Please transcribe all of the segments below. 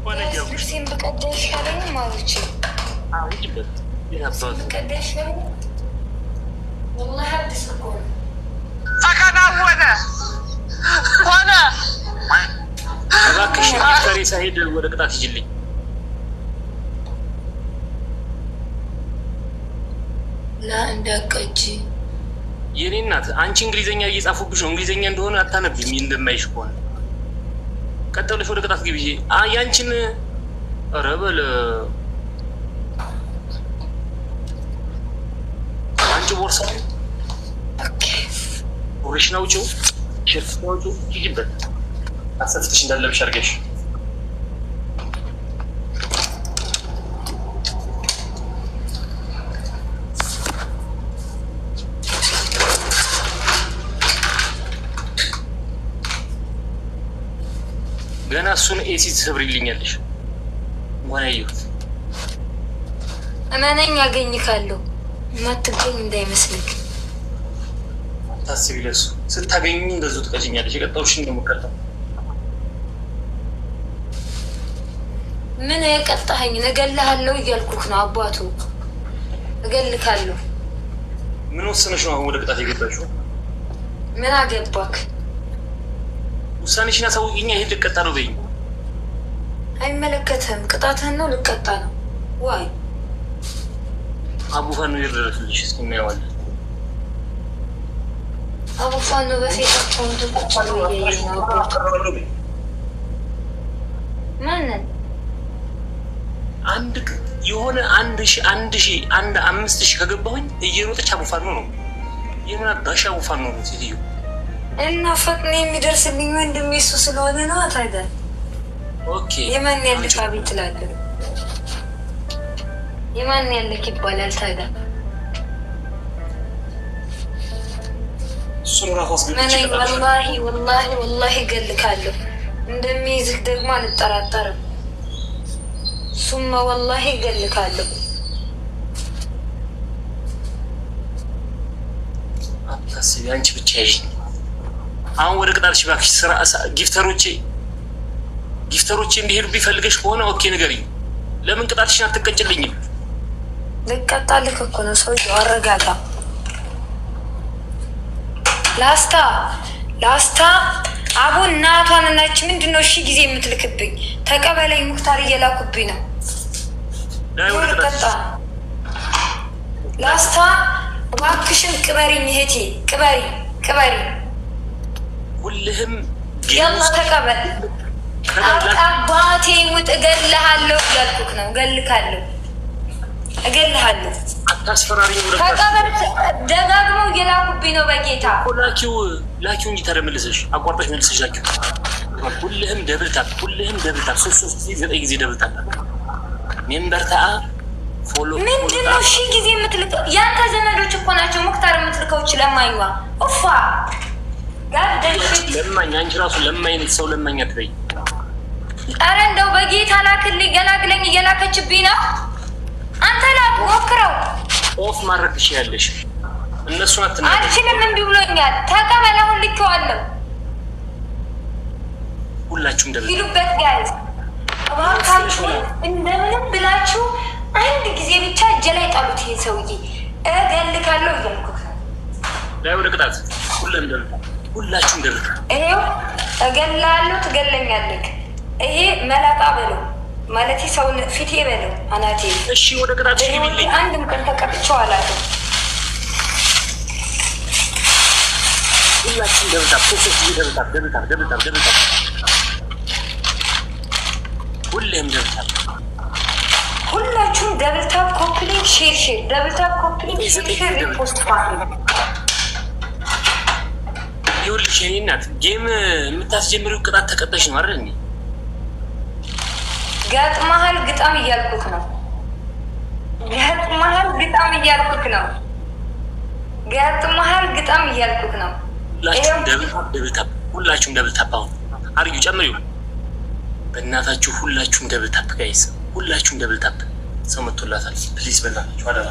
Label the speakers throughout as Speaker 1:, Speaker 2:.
Speaker 1: ልብሴን ብቀደሽ ካለኝ ማለች ብቀደሽ ወላሂ አዲስ እኮ ነው።
Speaker 2: ተከናወነ ሆነ።
Speaker 3: እባክሽ ሚፍታሪ ሳይሄድ ወደ ቅጣት ይጅልኝ።
Speaker 1: ላ እንዳቀጂ
Speaker 3: የኔ እናት አንቺ እንግሊዘኛ እየጻፉብሽ ነው። እንግሊዘኛ እንደሆነ አታነብም እንደማይሽ ከሆነ ቀጠለሽ ወደ ቅጣት ግቢ። ያንቺን ኧረ በለ አንቺ ቦርሳ ኦሪሽን አውጪው፣ ሸርፍ አውጪው፣ ሂጂበት አሰፍተሽ እንዳለብሽ አድርገሽ ገና እሱን ኤሲ ትሰብሪልኛለሽ። ወናየሁት
Speaker 1: እመነኝ ያገኝካለሁ። ማትገኝ እንዳይመስልክ
Speaker 3: ታስቢ። ለሱ ስታገኝ እንደዚሁ ትቀጭኛለሽ። የቀጣውሽን ነው የምቀጣው።
Speaker 1: ምን የቀጣኸኝ? እገልሃለሁ እያልኩህ ነው። አባቱ እገልካለሁ።
Speaker 3: ምን ወሰነሽ ነው አሁን ወደ ቅጣት የገባሽው?
Speaker 1: ምን አገባክ?
Speaker 3: ውሳኔሽን አሳውቂኛ። ይሄን ልቀጣ ነው በይኝ።
Speaker 1: አይመለከትህም። ቅጣትህን ነው ልቀጣ ነው። ዋይ
Speaker 3: አቡፋን ነው ይረፍልሽ። እስኪ እናየዋለን።
Speaker 1: አቡፋን ነው በሴታቸውን ተቆጣሉ እያየኝ ነው። ማንን
Speaker 3: አንድ የሆነ አንድ አምስት ሺህ ከገባሁኝ እየሮጠች አቡፋን ነው የምን አባሽ አቡፋን ነው ሴትዮ
Speaker 1: እና ፈጥኖ የሚደርስልኝ ወንድሜ እሱ ስለሆነ ነው። ታዲያ
Speaker 3: ኦኬ
Speaker 1: የማን ያለክ አቤት ትላለህ? የማን ያለክ ይባላል ታዲያ?
Speaker 3: እሱን ራስ
Speaker 1: ወላሂ እገልካለሁ። እንደሚይዝህ ደግሞ አልጠራጠርም። ሱመ ወላሂ እገልካለሁ።
Speaker 3: አታስቢ፣ አንቺ ብቻ ያዥ። አሁን ወደ ቅጣትሽ እባክሽ። ስራ ጊፍተሮቼ እንዲሄዱ ቢፈልገሽ ከሆነ ኦኬ ንገሪኝ። ለምን ቅጣትሽን አትቀጭልኝም?
Speaker 1: ልቀጣልክ እኮ ነው። ሰውዬው አረጋጋ። ላስታ አቡ እናቷን እናች ምንድን ነው? እሺ ጊዜ የምትልክብኝ ተቀበለኝ። ሙክታር እየላኩብኝ ነው። ልቀጣ ላስታ እባክሽን ቅበሪኝ እህቴ፣ ቅበሪ።
Speaker 3: ሁልህም
Speaker 1: ያላ ተቀበል። አባቴ ሙት እገልሃለሁ እያልኩህ ነው። እገልሃለሁ።
Speaker 3: አታስፈራሪኝ።
Speaker 1: ተቀበል። ደጋግመው እየላኩብኝ ነው። በጌታ
Speaker 3: ላኪው እንጂ ተረምልሰሽ አቋርጠሽ መልሰሽ ላኪው። ሁልህም ደብልታል። 3 ጊዜ ደብልታል። ሜምበርታ ፎሎ
Speaker 1: ምንድን ነው? እሺ ጊዜ የምትልከው ያንተ ዘመዶች እኮ ናቸው። ሙክታር የምትልከው ለማኝዋ ኡፋ
Speaker 3: ለማኝ። አንቺ ራሱ ለማኝ ሰው ለማኝ አትበይ።
Speaker 1: ኧረ እንደው በጌታ ላክልኝ፣ ገላግለኝ። እየላከችብኝ ነው። አንተ ላክ ሞክረው።
Speaker 3: ኦፍ ማድረግ ትችያለሽ። እነሱን
Speaker 1: አልችልም፣ እምቢ ብሎኛል። ተቀበል። አሁን ልኬዋለሁ።
Speaker 3: ሁላችሁም ደብል
Speaker 1: ሂዱበት ጋይዝ። እባካችሁ እንደምንም ብላችሁ አንድ ጊዜ ብቻ እጄ ላይ ጣሉት። ይሄን ሰውዬ እገልካለሁ እያልኩት
Speaker 3: ላይ ወደ ቅጣት ሁላችሁም ደብል።
Speaker 1: ይሄው እገላለሁ፣ ትገለኛለህ። ይሄ መላጣ በለው ማለት ሰው ፊቴ በለው አናቴ።
Speaker 3: እሺ ወደ ቅጣት ይብልኝ።
Speaker 1: አንድም ቀን ተቀብቼው አላውቅም።
Speaker 3: ሁላችሁም ደብልታ። ሁሌም ደብልታ።
Speaker 1: ሁላችሁም ደብልታፕ ኮፕሊንግ ሼር ደብልታፕ ኮፕሊንግ ሼር ሪፖስት ፓርቲ።
Speaker 3: ይኸውልሽ የእኔ እናት ጌም የምታስጀምሪው ቅጣት ተቀጣሽ ነው አይደል? እንዴ
Speaker 1: ገጥመሃል ግጣም እያልኩት ነው።
Speaker 3: ሁላችሁም ደብልታፕ አሁን አርጊው፣ ጨምሪው በእናታችሁ። ሁላችሁም ደብልታፕ ጋይስ፣ ሁላችሁም ደብልታፕ። ሰው መጥቶላታል። ፕሊዝ በእናታችሁ አደራ።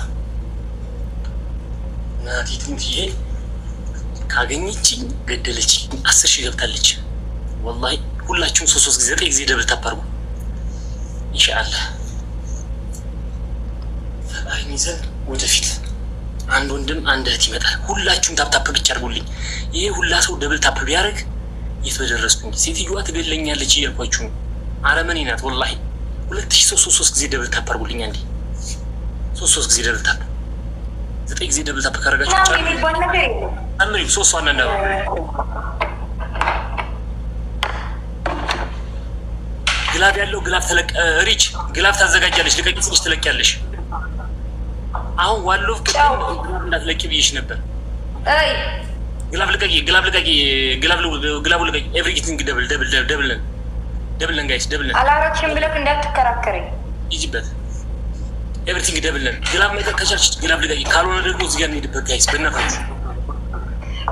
Speaker 3: እናቴ ትንትዬ ካገኘችኝ ገደለችኝ። 10 ሺህ ገብታለች። ወላሂ ሁላችሁም 3 ጊዜ 9 ጊዜ ደብልታፕ አርጉ። ኢንሻአላህ ፈጣሪን ይዘን ወደፊት አንድ ወንድም አንድ እህት ይመጣል። ሁላችሁም ታፕታፕ ብቻ አድርጉልኝ። ይሄ ሁላ ሰው ደብል ታፕ ቢያደርግ የት በደረስኩኝ። ሴትዮዋ ትገለኛለች እያልኳችሁ ነው። አረመኔ ናት ወላሂ። 2333 ጊዜ ደብል ታፕ አድርጉልኝ። አንዴ 3 ጊዜ ደብል ታፕ 9 ጊዜ ደብል ታፕ ካረጋችሁ ጨምሪው 3 ዋና እንዳው ግላብ ያለው ግላብ ተለቅ ሪች ግላብ ታዘጋጃለሽ። ልቀቂ ስልሽ ትለቂያለሽ። አሁን ዋሎፍ ቅድም እንዳትለቂ ብዬሽ ነበር።
Speaker 1: አይ
Speaker 3: ግላብ ልቀቂ፣ ግላብ ልቀቂ፣ ግላብ ልቀቂ። ኤቭሪቲንግ ደብል ደብል ደብል ደብል ጋይስ ደብል
Speaker 1: አላረችም ብለክ እንዳትከራከረኝ
Speaker 3: ይጅበት። ኤቭሪቲንግ ደብል ግላብ ማይጠቅ ከቻልሽ ግላብ ልቀቂ፣ ካልሆነ ደግሞ እዚህ ጋር እንሄድበት ጋይስ። በእናታችሁ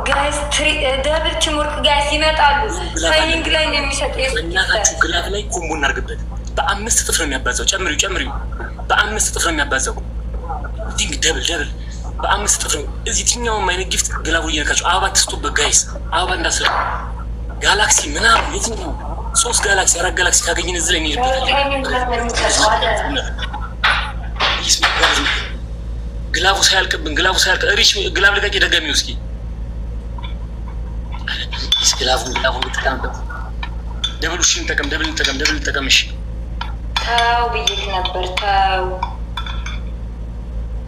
Speaker 1: ጋይስ ደብል ቲምወርክ ጋይስ ይመጣሉ። ትሬኒንግ ላይ ነው የሚሰጥ።
Speaker 3: በእናታችሁ ግላብ ላይ ኮምቦ እናድርግበት። በ5 እጥፍ ነው የሚያባዛው። ጨምሪው በ5 እጥፍ ነው የሚያባዛው። ቲንግ ደብል ደብል በ5 እጥፍ ነው። እዚህ የትኛውም አይነት ጊፍት ግላቡ እየነካችሁ አበባ ትስጡበት ጋይስ። አበባ እንዳስለ ጋላክሲ ምናምን የትኛው 3 ጋላክሲ 4 ጋላክሲ ካገኘን እዚህ ላይ እንሄድበታለን። ግላቡ ሳያልቅብን ሪች ግላብ ልቀቂ። ደጋሚ እስኪ ግላቡ ልጠቀምበት። ደብሉሽን እንጠቀም። ደብል እንጠቀም። እሺ
Speaker 1: ተው ብዬሽ ነበር። ተው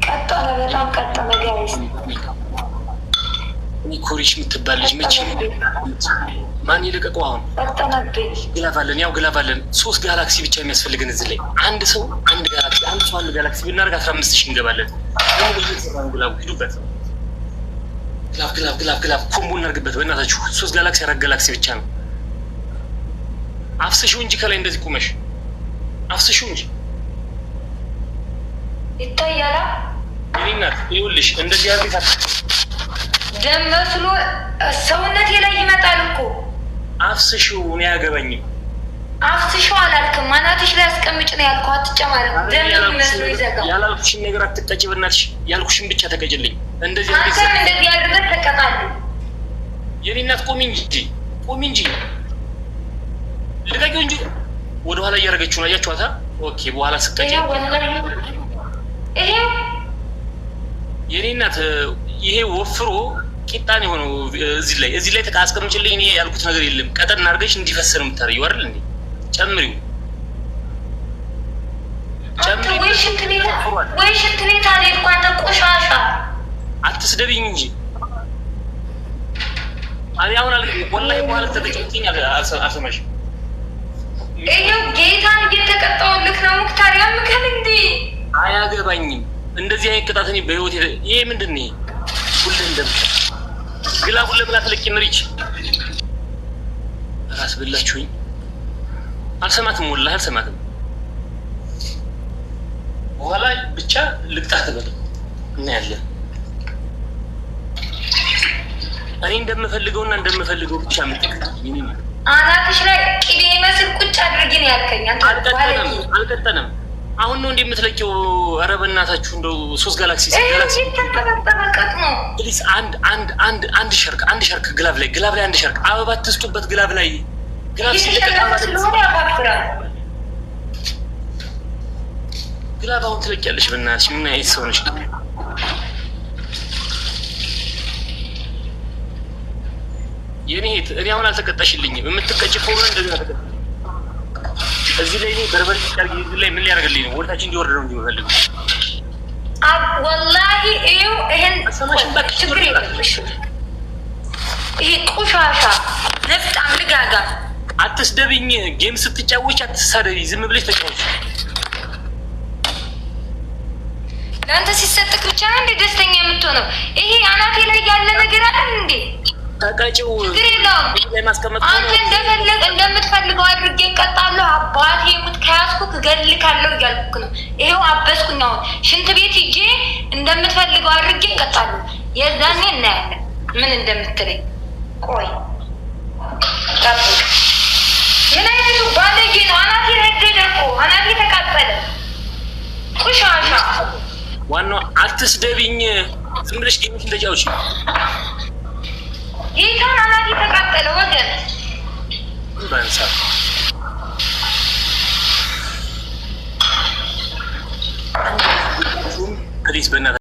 Speaker 1: ቀጠለ፣ በጣም ቀጠለ ጋይስ። ኮሪሽ የምትባል ልጅ መቼ ማን ይለቀቀው? አሁን
Speaker 2: ቀጠለብኝ።
Speaker 3: ግላብ አለን 3 ጋላክሲ ብቻ የሚያስፈልገን እዚህ ላይ አንድ ሰው አንድ ጋላክሲ ብናደርግ 15 ሺህ እንገባለን። ግላቡ ሂዱበት። ግላብ ኮምቦ እናድርግበት በእናታችሁ። 3 ጋላክሲ 4 ጋላክሲ ብቻ ነው። አፍስሽው እንጂ ከላይ እንደዚህ ቁመሽ አፍስሽው እንጂ
Speaker 1: ይታያል።
Speaker 3: ይሄናት ይኸውልሽ እንደዚህ ያርጋታ
Speaker 1: ደም መስሎ ሰውነቴ ላይ ይመጣል እኮ።
Speaker 3: አፍስሽው እኔ አያገባኝም።
Speaker 1: አፍስሽው አላልክም። አናትሽ ላይ አስቀምጭ ነው ያልኩህ። አትጨማረም። ደም መስሎ ይዘጋል።
Speaker 3: ያላልኩሽን ነገር አትቀጭ በእናትሽ። ያልኩሽን ብቻ ተቀጭልኝ። እንደዚህ
Speaker 1: እንደዚህ አድርገህ ተቀጣለህ።
Speaker 3: የኔ እናት ቆሚ እንጂ ልቀቂው እንጂ ወደ ኋላ እያደረገችው ነው። አያችኋታ? ኦኬ በኋላ ስቀጭ ይሄ የኔ እናት ይሄ ወፍሮ ቂጣን የሆነው እዚህ ላይ ተቃስቀምጭልኝ። እኔ ያልኩት ነገር የለም። ቀጠን አድርገሽ እንዲፈስ ነው የምታረጊው አይደል እንዴ? ጨምሪው
Speaker 1: ወይ ሽንት ቤት አልሄድኩ። አንተ ቆሻሻ
Speaker 3: አትስደብኝ እንጂ እኔ አሁን ወላሂ በኋላ ተጠቅምኝ አልሰማሽም።
Speaker 1: ይሄው ጌታን እየተቀጣሁልህ ነው። ሙክታር ያምከል እንዴ?
Speaker 3: አያገባኝም። እንደዚህ አይነት ቅጣት እኔ በህይወት ይሄ ምንድን ነው? ሁሉ እንደም ግላቡን ለምን አትለቂም? ሪች ራስ ብላችሁኝ አልሰማትም። ወላሂ አልሰማትም። በኋላ ብቻ ልቅጣት በል እናያለን። እኔ እንደምፈልገውና እንደምፈልገው ብቻ ምትቀጣኝ
Speaker 1: አናትሽ ላይ ቅቤ መስል ቁጭ አድርጊ ነው ያልከኝ።
Speaker 3: አልቀጠንም። አሁን ነው እንደምትለቂው። ኧረ በእናታችሁ እንደው 3 ጋላክሲ
Speaker 1: ተጠበቀት ነው
Speaker 3: ፕሊስ። አንድ ሸርክ ግላብ ላይ አንድ ሸርክ አበባ ትስጡበት። ግላብ ላይ ግላብ አሁን ትለቂያለሽ። በእናትሽ ምን አይነት ሰው ነሽ? የኔ እኔ አሁን አልተቀጣሽልኝም። የምትቀጭ ከሆነ እንደዚህ ተቀጣ። እዚህ ላይ በርበሬ ሲያርግ እዚህ ላይ ምን ሊያደርግልኝ ነው? ወርታችን እንዲወርድ ነው እንጂ የምፈልገው።
Speaker 1: ወላሂ ይሄን ችግር የለብሽ። ይሄ ቆሻሻ ነፍጣም ልጋጋ።
Speaker 3: አትስደብኝ። ጌም ስትጫወች አትሳደቢ። ዝም ብለሽ ተጫወች።
Speaker 1: ለአንተ ሲሰጥክ ብቻ ነው እንዴ ደስተኛ የምትሆነው? ይሄ አናቴ ላይ ያለ ነገር አለ እንዴ?
Speaker 3: ተቀጭው
Speaker 1: አንተ እንደምትፈልገው አድርጌ እቀጣለሁ። አባቴ ሙት ከያዝኩክ እገልካለሁ እያልኩክ ነው። ይሄው አበስኩኝ። አሁን ሽንት ቤት ሂጄ እንደምትፈልገው አድርጌ እቀጣለሁ። የዛኔ እናያለን ምን እንደምትለኝ። ቆይ ጠብቅ። ምን አይነቱ ባለጌ ነው? አናቴ ነደደ እኮ። አናቴ ተቃጠለ። ቆሻሻ።
Speaker 3: ዋናው አትስደቢኝ። ዝም ብለሽ ጌምሽን ተጫወቺ።
Speaker 1: ጌታን አናቴ ተቃጠለ ወገን።
Speaker 3: ባንሳ ፕሊስ በእናትህ